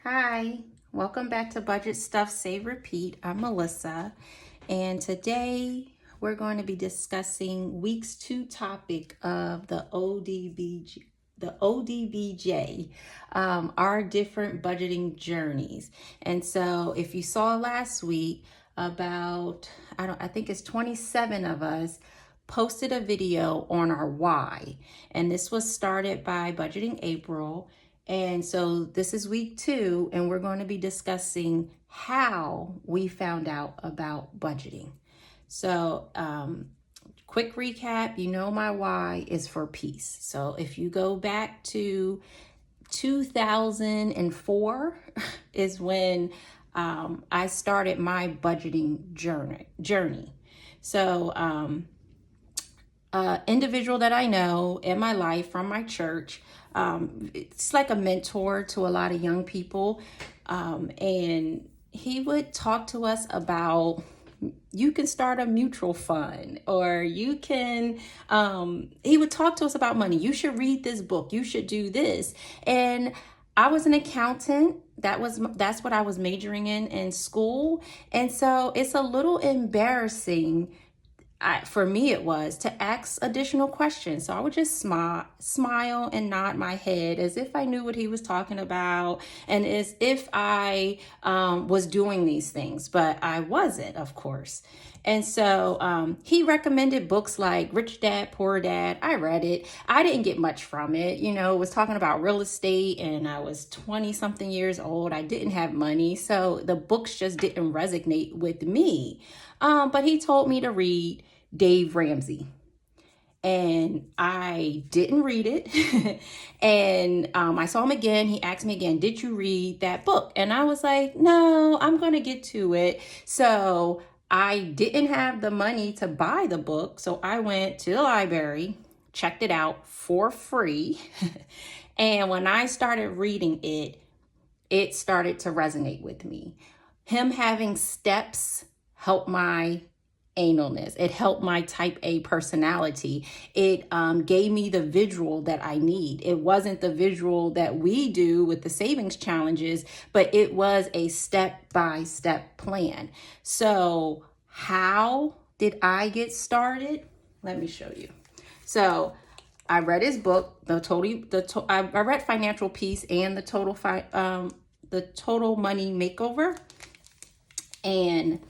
Hi, welcome back to Budget Stuff Save Repeat. I'm Melissa, and today we're going to be discussing week's 2 topic of the ODBJ, our different budgeting journeys. And so, if you saw last week, I think it's 27 of us posted a video on our why, and this was started by Budgeting April. And so this is week 2, and we're going to be discussing how we found out about budgeting. So, quick recap, my why is for peace. So if you go back to 2004 is when I started my budgeting journey. So, individual that I know in my life from my church. It's like a mentor to a lot of young people. And he would talk to us about you can start a mutual fund, or you can, he would talk to us about money. You should read this book. You should do this. And I was an accountant. That's what I was majoring in school. And so it's a little embarrassing, for me it was, to ask additional questions. So I would just smile and nod my head as if I knew what he was talking about, and as if I was doing these things, but I wasn't, of course. And so he recommended books like Rich Dad, Poor Dad. I read it. I didn't get much from it. It was talking about real estate, and I was 20 something years old. I didn't have money. So the books just didn't resonate with me. But he told me to read Dave Ramsey, and I didn't read it. And I saw him again. He asked me again, did you read that book? And I was like, no, I'm going to get to it. So I didn't have the money to buy the book. So I went to the library, checked it out for free. And when I started reading it, it started to resonate with me. Him having steps helped my analness. It helped my type A personality. It gave me the visual that I need. It wasn't the visual that we do with the savings challenges, but it was a step-by-step plan. So how did I get started? Let me show you. So I read his book, I read Financial Peace and the Total Money Makeover, and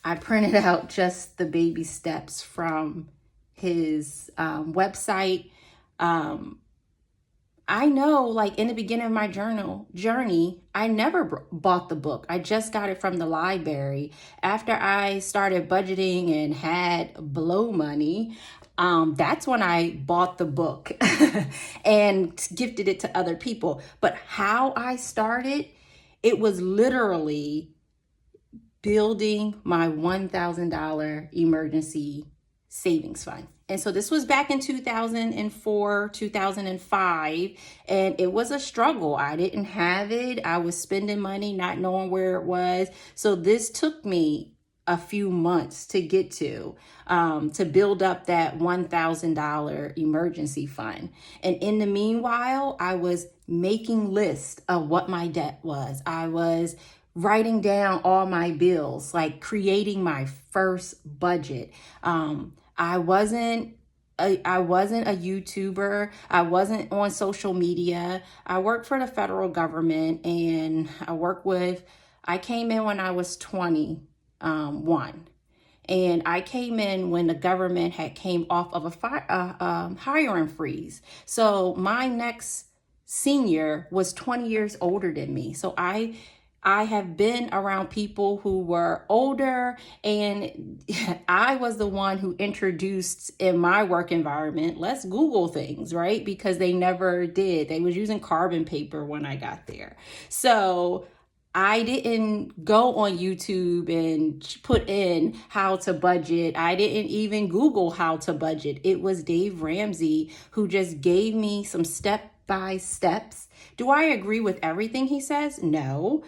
I printed out just the baby steps from his website. I know, like, in the beginning of my journey, I never bought the book. I just got it from the library. After I started budgeting and had blow money, that's when I bought the book and gifted it to other people. But how I started, it was literally building my $1,000 emergency savings fund. And so this was back in 2004, 2005, and it was a struggle. I didn't have it. I was spending money, not knowing where it was. So this took me a few months to get to build up that $1,000 emergency fund. And in the meanwhile, I was making lists of what my debt was. I was writing down all my bills, like creating my first budget. I wasn't a YouTuber. I wasn't on social media. I worked for the federal government, and I came in when I was 21. And I came in when the government had came off of a hiring freeze. So my next senior was 20 years older than me. So I have been around people who were older, and I was the one who introduced in my work environment, let's Google things, right? Because they never did. They was using carbon paper when I got there. So I didn't go on YouTube and put in how to budget. I didn't even Google how to budget. It was Dave Ramsey who just gave me some step-by-steps. Do I agree with everything he says? No.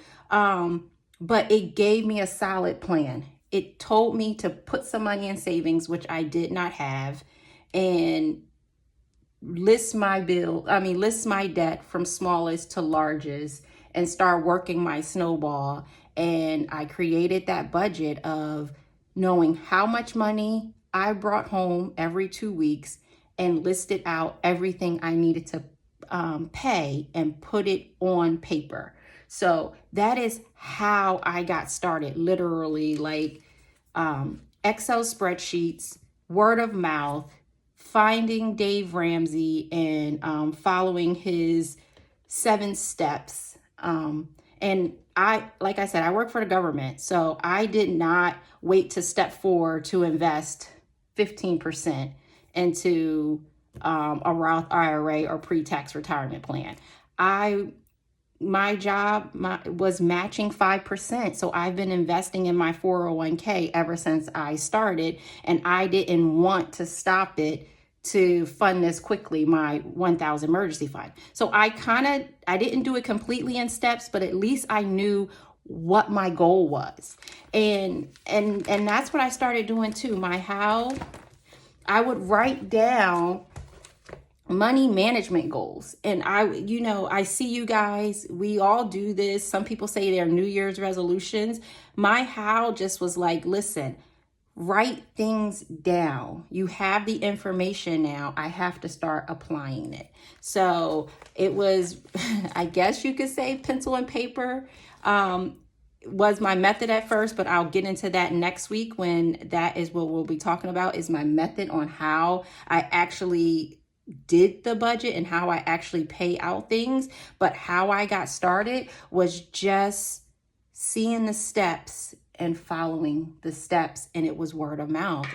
But it gave me a solid plan. It told me to put some money in savings, which I did not have, and list my debt from smallest to largest, and start working my snowball. And I created that budget of knowing how much money I brought home every 2 weeks and listed out everything I needed to pay and put it on paper. So that is how I got started, literally, like Excel spreadsheets, word of mouth, finding Dave Ramsey and following his 7 steps. And like I said, I work for the government, so I did not wait to step 4 to invest 15% into a Roth IRA or pre-tax retirement plan. My job was matching 5%. So I've been investing in my 401k ever since I started, and I didn't want to stop it to fund this quickly, my 1,000 emergency fund. So I didn't do it completely in steps, but at least I knew what my goal was. And that's what I started doing too. My how, I would write down money management goals. And I see you guys, we all do this. Some people say they're New Year's resolutions. My how just was like, listen, write things down. You have the information now. I have to start applying it. So it was, I guess you could say pencil and paper was my method at first, but I'll get into that next week when that is what we'll be talking about, is my method on how I actually did the budget and how I actually pay out things. But how I got started was just seeing the steps and following the steps, and it was word of mouth.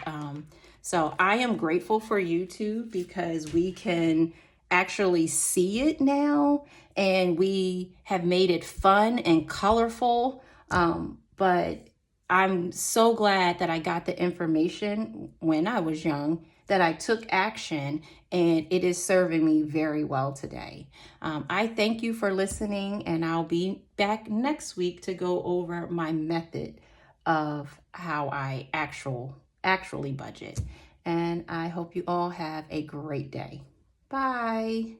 So I am grateful for YouTube because we can actually see it now, and we have made it fun and colorful. But I'm so glad that I got the information when I was young, that I took action, and it is serving me very well today. I thank you for listening, and I'll be back next week to go over my method of how I actually budget. And I hope you all have a great day. Bye.